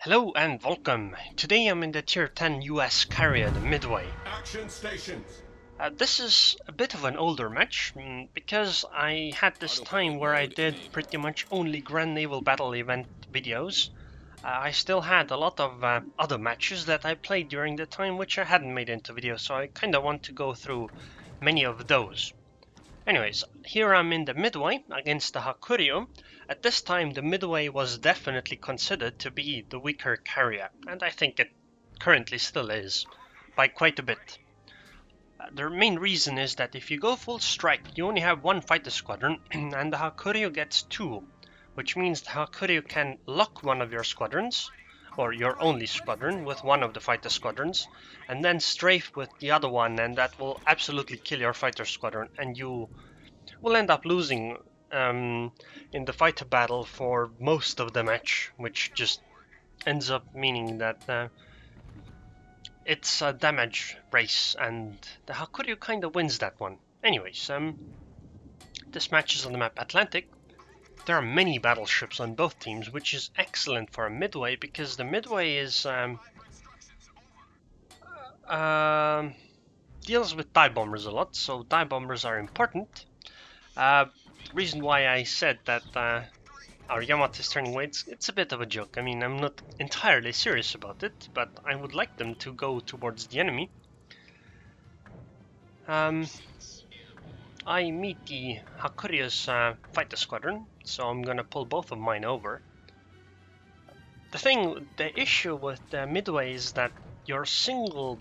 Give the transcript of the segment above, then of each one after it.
Hello and welcome. Today I'm in the tier 10 US carrier, the Midway. Action stations. This is a bit of an older match because I had this time where I did pretty much only Grand Naval Battle event videos. I still had a lot of other matches that I played during the time which I hadn't made into videos, so I kinda want to go through many of those. Anyways, here I'm in the Midway against the Hakuryu. At this time, the Midway was definitely considered to be the weaker carrier, and I think it currently still is, by quite a bit. The main reason is that if you go full strike, you only have one fighter squadron, and the Hakuryu gets two, which means the Hakuryu can lock one of your squadrons, or your only squadron, with one of the fighter squadrons, and then strafe with the other one, and that will absolutely kill your fighter squadron, and you will end up losing in the fighter battle for most of the match, which just ends up meaning that it's a damage race, and the Hakuryu kind of wins that one. Anyways, this match is on the map Atlantic. There are many battleships on both teams, which is excellent for a Midway, because the Midway is deals with dive bombers a lot, so dive bombers are important. Reason why I said that our Yamato is turning away, it's a bit of a joke. I mean, I'm not entirely serious about it, but I would like them to go towards the enemy. I meet the Hakuryu's fighter squadron, so I'm gonna pull both of mine over. The issue with the Midway is that your single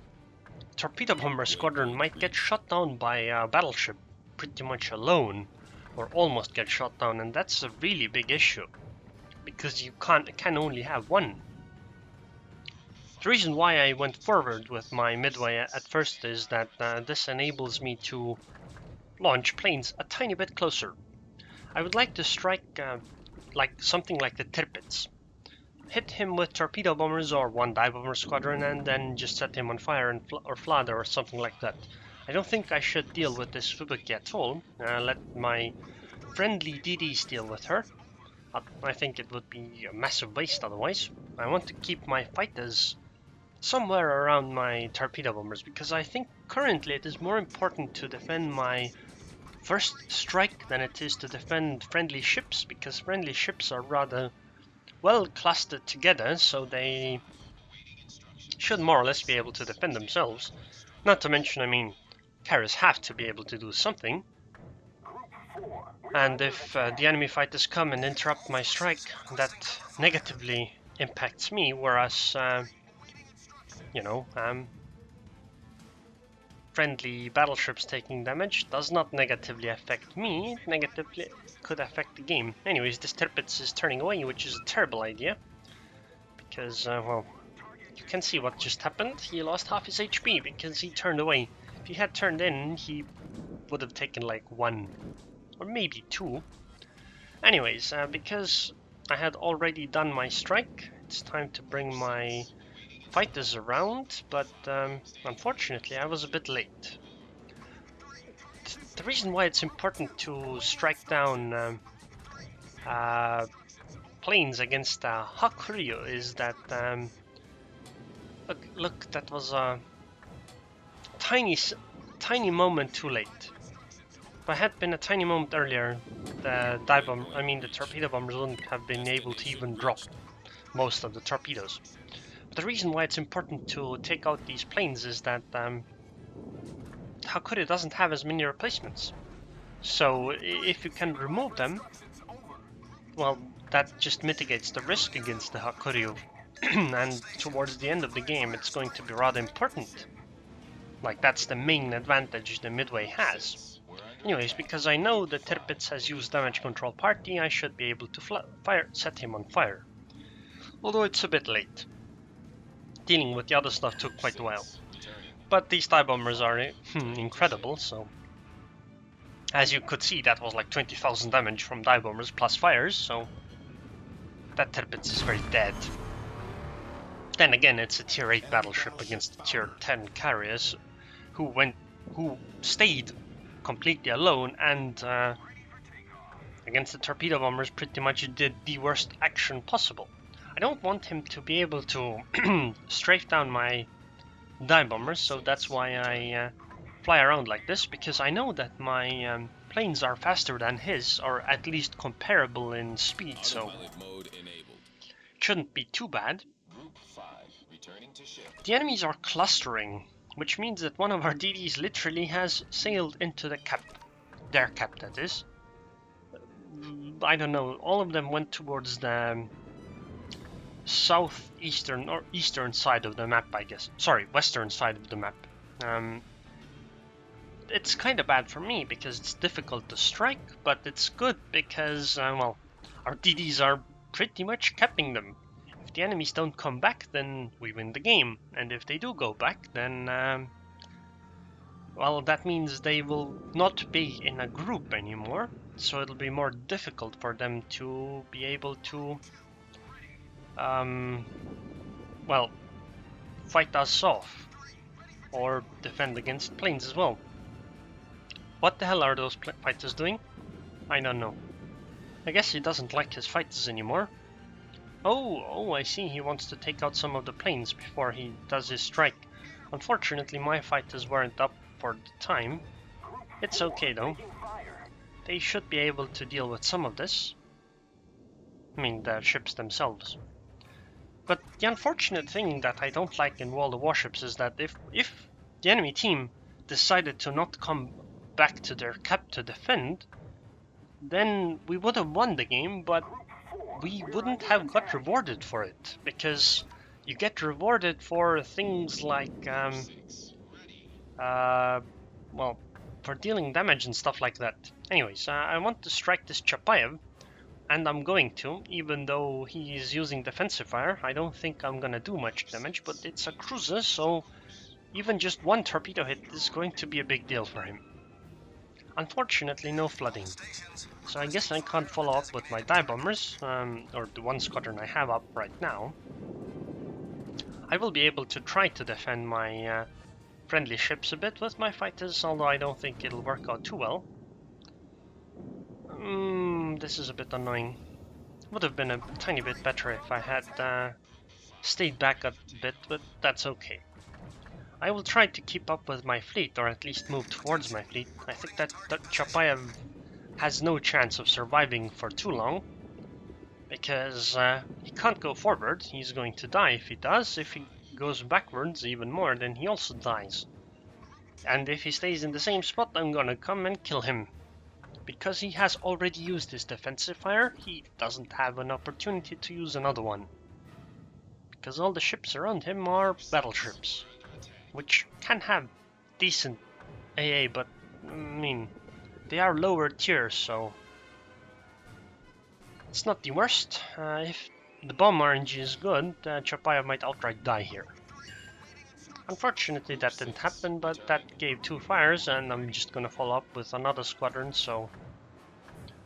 torpedo bomber squadron might get shot down by a battleship pretty much alone, or almost get shot down, and that's a really big issue, because you can only have one. The reason why I went forward with my Midway at first is that this enables me to launch planes a tiny bit closer. I would like to strike like something like the Tirpitz. Hit him with torpedo bombers or one dive bomber squadron, and then just set him on fire and or flounder or something like that. I don't think I should deal with this Fubuki at all. Let my friendly DDs deal with her. I think it would be a massive waste otherwise. I want to keep my fighters somewhere around my torpedo bombers, because I think currently it is more important to defend my first strike than it is to defend friendly ships, because friendly ships are rather well clustered together, so they should more or less be able to defend themselves. Not to mention, I mean, carriers have to be able to do something. And if the enemy fighters come and interrupt my strike, that negatively impacts me, whereas, friendly battleships taking damage does not negatively affect me, it negatively could affect the game. Anyways, this Tirpitz is turning away, which is a terrible idea, because, well, you can see what just happened. He lost half his HP because he turned away. If he had turned in, he would have taken like one, or maybe two. Anyways, because I had already done my strike, it's time to bring my fighters around, but unfortunately I was a bit late. The reason why it's important to strike down planes against Hakuryu is that look, that was a tiny moment too late. If I had been a tiny moment earlier, the torpedo bombers wouldn't have been able to even drop most of the torpedoes. The reason why it's important to take out these planes is that Hakuryu doesn't have as many replacements. So if you can remove them, well, that just mitigates the risk against the Hakuryu. And towards the end of the game, it's going to be rather important. Like, that's the main advantage the Midway has. Anyways, because I know the Tirpitz has used damage control party, I should be able to set him on fire. Although it's a bit late. Dealing with the other stuff took quite a while. But these dive bombers are incredible, so... As you could see, that was like 20,000 damage from dive bombers plus fires, so... That Tirpitz is very dead. Then again, it's a tier 8 battleship against tier 10 carriers who stayed completely alone, and against the torpedo bombers pretty much did the worst action possible. I don't want him to be able to strafe down my dive bombers, so that's why I fly around like this, because I know that my planes are faster than his, or at least comparable in speed, so it shouldn't be too bad. The enemies are clustering, which means that one of our DDs literally has sailed into the cap. Their cap, that is. I don't know, all of them went towards the southeastern or eastern side of the map, I guess. Sorry, western side of the map. It's kind of bad for me because it's difficult to strike, but it's good because, well, our DDs are pretty much capping them. If the enemies don't come back, then we win the game. And if they do go back, then, well, that means they will not be in a group anymore. So it'll be more difficult for them to be able to, well, fight us off. Or defend against planes as well. What the hell are those fighters doing? I don't know. I guess he doesn't like his fighters anymore. Oh, I see. He wants to take out some of the planes before he does his strike. Unfortunately, my fighters weren't up for the time. It's okay though. They should be able to deal with some of this. I mean, the ships themselves. But the unfortunate thing that I don't like in World of Warships is that if the enemy team decided to not come back to their cap to defend, then we would have won the game, but we wouldn't have got rewarded for it, because you get rewarded for things like, well, for dealing damage and stuff like that. Anyways, I want to strike this Chapayev, and I'm going to, even though he's using defensive fire. I don't think I'm gonna do much damage, but it's a cruiser, so even just one torpedo hit is going to be a big deal for him. Unfortunately, no flooding, so I guess I can't follow up with my dive bombers, or the one squadron I have up right now. I will be able to try to defend my friendly ships a bit with my fighters, although I don't think it'll work out too well. This is a bit annoying. Would have been a tiny bit better if I had stayed back a bit, but that's okay. I will try to keep up with my fleet, or at least move towards my fleet. I think that Chapayev has no chance of surviving for too long, because he can't go forward. He's going to die if he does. If he goes backwards even more, then he also dies. And if he stays in the same spot, I'm gonna come and kill him. Because he has already used his defensive fire, he doesn't have an opportunity to use another one. Because all the ships around him are battleships, which can have decent AA, but I mean, they are lower tier, so it's not the worst. If the bomb RNG is good, Chapayev might outright die here. Unfortunately that didn't happen, but that gave 2 fires, and I'm just gonna follow up with another squadron, so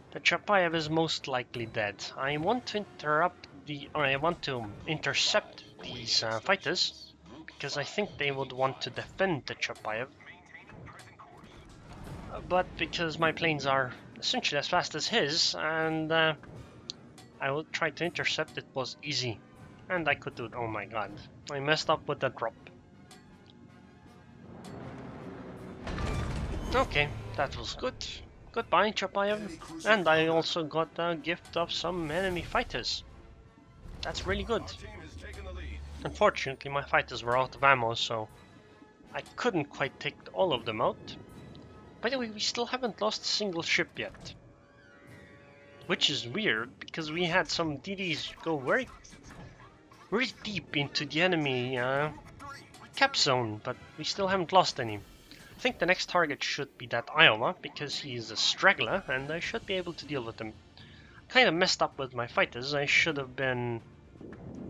the Chapayev is most likely dead. I want to intercept these fighters, because I think they would want to defend the Chapayev. But because my planes are essentially as fast as his, and I will try to intercept, it was easy. And I could do it. Oh my god. I messed up with the drop. Okay, that was good. Goodbye, Chapayev. And I also got a gift of some enemy fighters. That's really good. Unfortunately, my fighters were out of ammo, so I couldn't quite take all of them out. By the way, we still haven't lost a single ship yet. Which is weird, because we had some DDs go very deep into the enemy cap zone, but we still haven't lost any. I think the next target should be that Iowa, because he's a straggler, and I should be able to deal with him. Kind of messed up with my fighters. I should have been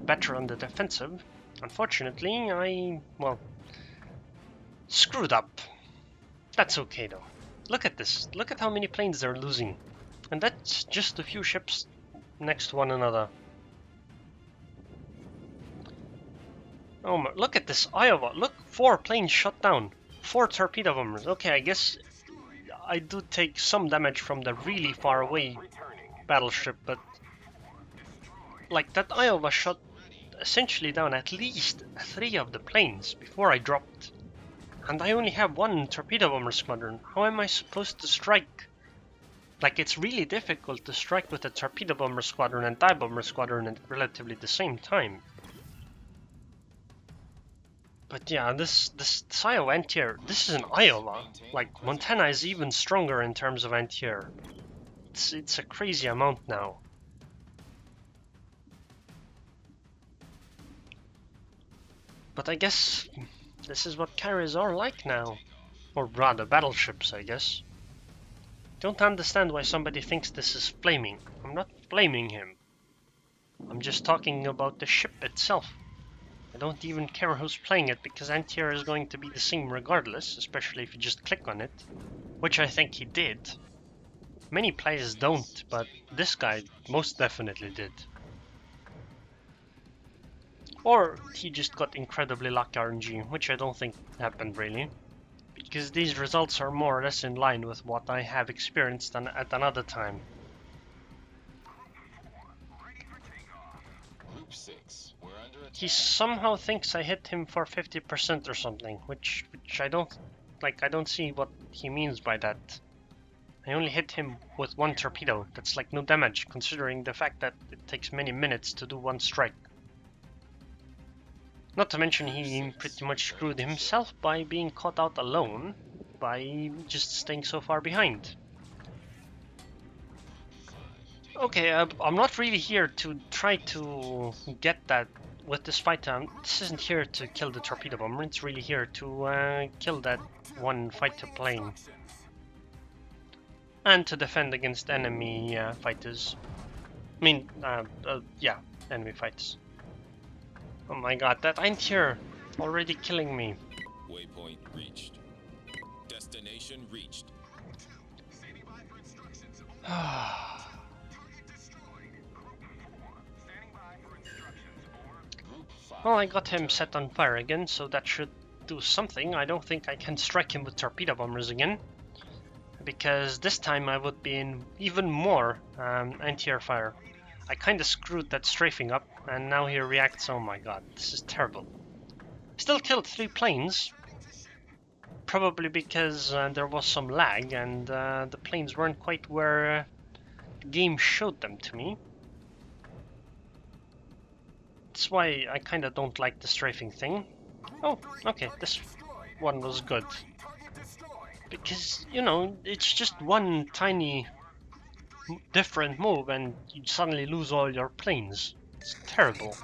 better on the defensive. Unfortunately, I, well, screwed up. That's okay though. Look at this. Look at how many planes they're losing. And that's just a few ships next to one another. Oh my, look at this Iowa. Look, 4 planes shot down. 4 torpedo bombers. Okay, I guess I do take some damage from the really far away battleship, but Like, that Iowa shot essentially down at least 3 of the planes before I dropped. And I only have 1 torpedo bomber squadron. How am I supposed to strike? Like, it's really difficult to strike with a torpedo bomber squadron and dive bomber squadron at relatively the same time. But yeah, this Iowa anti-air, this is an Iowa. Like, Montana is even stronger in terms of anti-air. It's a crazy amount now. But I guess this is what carriers are like now. Or rather, battleships, I guess. Don't understand why somebody thinks this is flaming. I'm not blaming him. I'm just talking about the ship itself. I don't even care who's playing it, because anti-air is going to be the same regardless, especially if you just click on it. Which I think he did. Many players don't, but this guy most definitely did. Or he just got incredibly lucky RNG, which I don't think happened really. Because these results are more or less in line with what I have experienced at another time. He somehow thinks I hit him for 50% or something, which I don't like. I don't see what he means by that. I only hit him with 1 torpedo. That's like no damage, considering the fact that it takes many minutes to do 1 strike. Not to mention he pretty much screwed himself by being caught out alone by just staying so far behind. Okay, I'm not really here to try to get that with this fight. This isn't here to kill the torpedo bomber, it's really here to kill that 1 fighter plane. And to defend against enemy fighters. I mean, yeah, enemy fighters. Oh my god, that anti-air already killing me. Waypoint reached. Destination reached. Standing by for instructions. Target destroyed. Group 4. Standing by for instructions. Over. Group 5. Well, I got him set on fire again, so that should do something. I don't think I can strike him with torpedo bombers again, because this time I would be in even more anti-air fire. I kinda screwed that strafing up, and now he reacts. Oh my god, this is terrible. Still killed 3 planes, probably because there was some lag and the planes weren't quite where the game showed them to me. That's why I kinda don't like the strafing thing. Oh, okay, this one was good. Because, you know, it's just 1 tiny different move and you suddenly lose all your planes. It's terrible.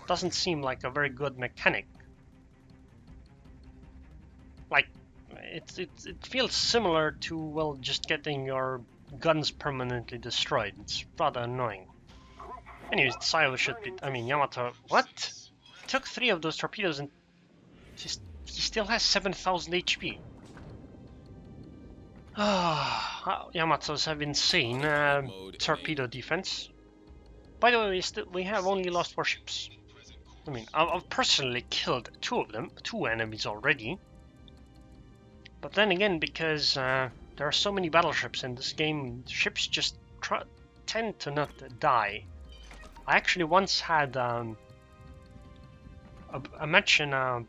Doesn't seem like a very good mechanic. Like, it feels similar to, well, just getting your guns permanently destroyed. It's rather annoying. Anyways, Sayo should be, I mean, Yamato, what? Took 3 of those torpedoes and he still has 7,000 HP. Yamatos have insane torpedo defense. By the way, we have only lost warships. I mean, I've personally killed 2 of them, 2 enemies already. But then again, because there are so many battleships in this game, ships just tend to not die. I actually once had a match in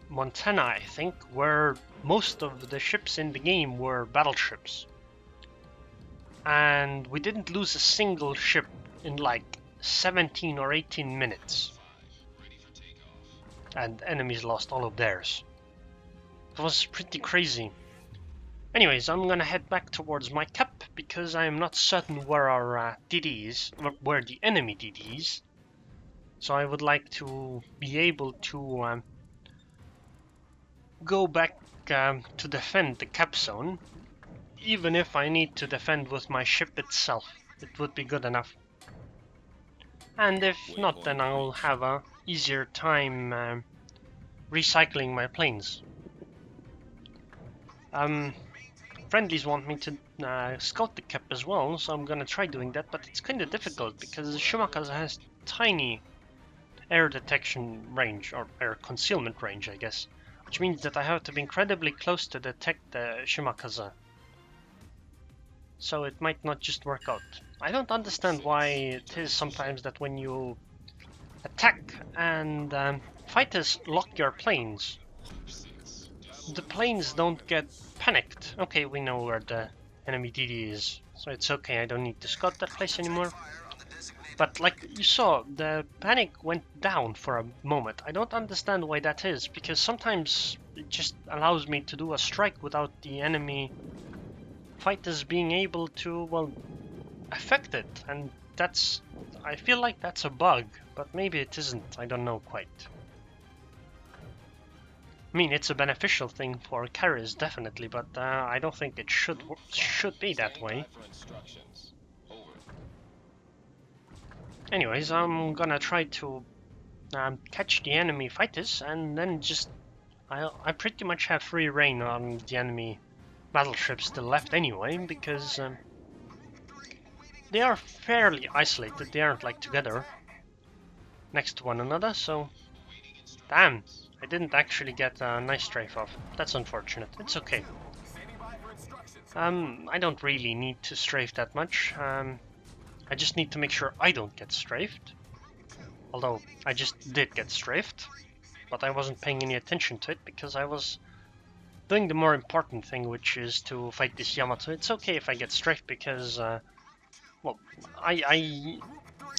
Montana, I think, where most of the ships in the game were battleships. And we didn't lose a single ship in like 17 or 18 minutes. And enemies lost all of theirs. It was pretty crazy. Anyways, I'm gonna head back towards my cap because I am not certain where our DD is, where the enemy DD is. So I would like to be able to go back to defend the cap zone, even if I need to defend with my ship itself. It would be good enough. And if not, then I'll have a easier time recycling my planes. Friendlies want me to scout the cap as well, so I'm gonna try doing that, but it's kinda difficult because the Shimakaza has tiny air detection range, or air concealment range, I guess, which means that I have to be incredibly close to detect the Shimakaza. so it might not just work out. I don't understand why it is sometimes that when you attack and fighters lock your planes, the planes don't get panicked. Okay, we know where the enemy DD is, so it's okay, I don't need to scout that place anymore. But like you saw, the panic went down for a moment. I don't understand why that is, because sometimes it just allows me to do a strike without the enemy fighters being able to, well, affect it. And that's, I feel like that's a bug, but maybe it isn't, I don't know quite. I mean, it's a beneficial thing for carriers, definitely, but I don't think it should be that way. Anyways, I'm gonna try to catch the enemy fighters, and then just I pretty much have free reign on the enemy battleships still left anyway, because they are fairly isolated. They aren't like together next to one another, so damn, I didn't actually get a nice strafe off. That's unfortunate. It's okay. I don't really need to strafe that much. I just need to make sure I don't get strafed. Although I just did get strafed, but I wasn't paying any attention to it because I was doing the more important thing, which is to fight this Yamato. It's okay if I get strafed because, well, I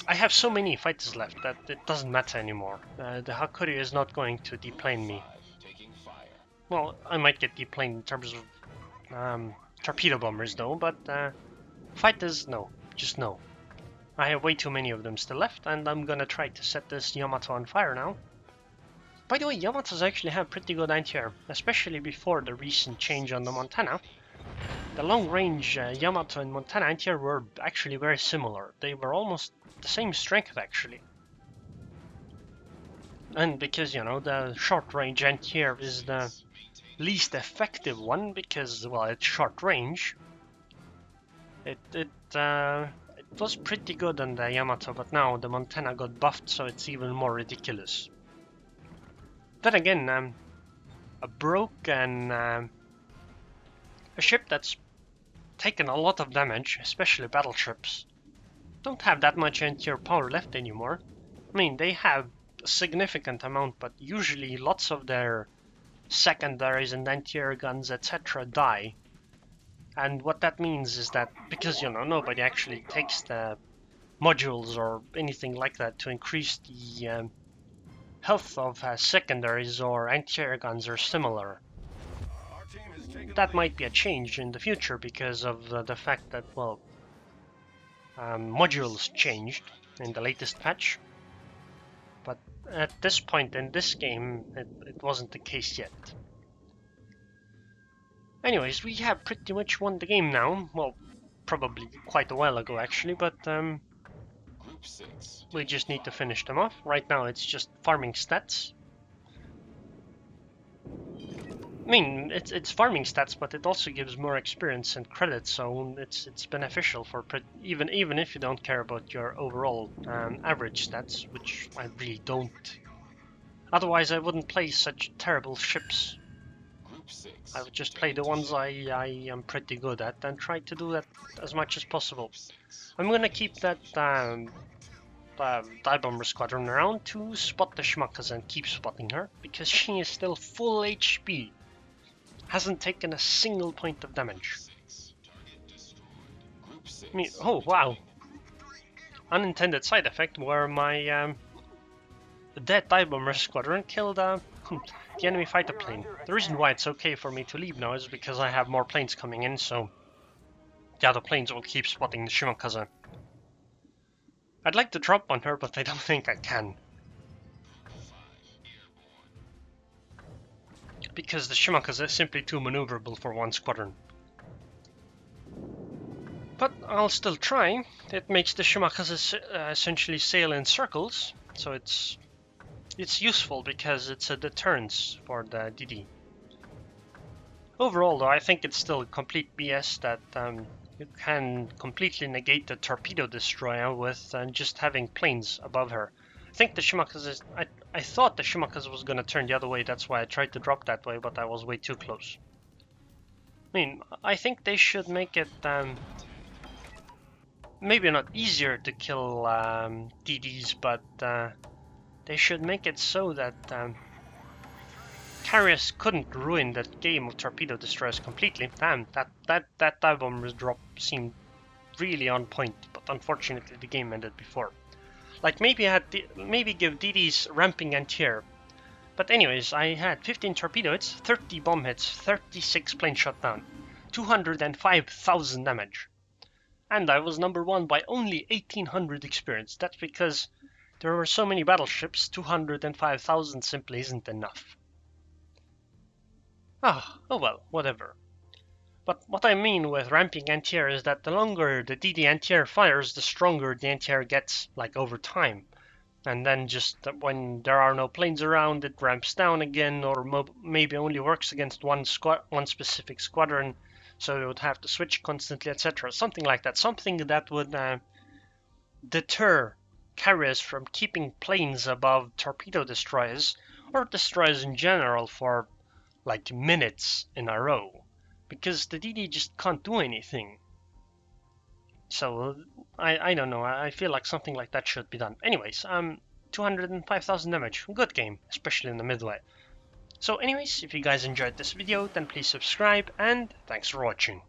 have so many fighters left that it doesn't matter anymore. The Hakuryu is not going to deplane me. Well, I might get deplaned in terms of torpedo bombers though, but fighters, no. Just no. I have way too many of them still left, and I'm gonna try to set this Yamato on fire now. By the way, Yamatos actually have pretty good anti-air, especially before the recent change on the Montana. The long-range Yamato and Montana anti-air were actually very similar. They were almost the same strength, actually. And because, you know, the short-range anti-air is the least effective one, because, well, it's short-range. It was pretty good on the Yamato, but now the Montana got buffed, so it's even more ridiculous. Then again, a broken a ship that's taken a lot of damage, especially battleships, don't have that much anti-air power left anymore. I mean, they have a significant amount, but usually lots of their secondaries and anti-air guns, etc. die. And what that means is that, because, you know, nobody actually takes the modules or anything like that to increase the health of secondaries or anti-air guns or similar. That might be a change in the future because of the fact that, well, modules changed in the latest patch. But at this point in this game, it wasn't the case yet. Anyways, we have pretty much won the game now. Well, probably quite a while ago actually, but we just need to finish them off. Right now it's just farming stats. I mean, it's farming stats, but it also gives more experience and credit, so it's beneficial for even if you don't care about your overall average stats, which I really don't. Otherwise, I wouldn't play such terrible ships. I would just play the ones I am pretty good at and try to do that as much as possible. I'm gonna keep that dive bomber squadron around to spot the Shimakaze and keep spotting her, because she is still full HP. Hasn't taken a single point of damage. I mean, oh wow. Unintended side effect where my dead dive bomber squadron killed the enemy fighter plane. The reason why it's okay for me to leave now is because I have more planes coming in, so the other planes will keep spotting the Shimakaze. I'd like to drop on her, but I don't think I can. Because the Shimakaze is simply too maneuverable for one squadron. But I'll still try. It makes the Shimakaze essentially sail in circles, so it's useful because it's a deterrence for the DD. Overall though, I think it's still complete BS that you can completely negate the torpedo destroyer with just having planes above her. I think the Shimakaze I thought the Shimakaze was gonna turn the other way, that's why I tried to drop that way, but I was way too close. I mean, I think they should make it maybe not easier to kill DDs, but they should make it so that carriers couldn't ruin that game of torpedo destroyers completely. Damn, that dive bomber drop seemed really on point, but unfortunately the game ended before. Like maybe maybe give DDs ramping anti-air. But anyways, I had 15 torpedo hits, 30 bomb hits, 36 plane shot down, 205,000 damage. And I was number 1 by only 1800 experience. That's because there were so many battleships, 205,000 simply isn't enough. Oh well, whatever. But what I mean with ramping anti-air is that the longer the DD anti-air fires, the stronger the anti-air gets, like over time. And then just when there are no planes around, it ramps down again, or maybe only works against one specific squadron, so it would have to switch constantly, etc. Something like that. Something that would deter carriers from keeping planes above torpedo destroyers, or destroyers in general, for like minutes in a row. Because the DD just can't do anything. So, I don't know, I feel like something like that should be done. Anyways, 205,000 damage, good game, especially in the Midway. So anyways, if you guys enjoyed this video, then please subscribe, and thanks for watching.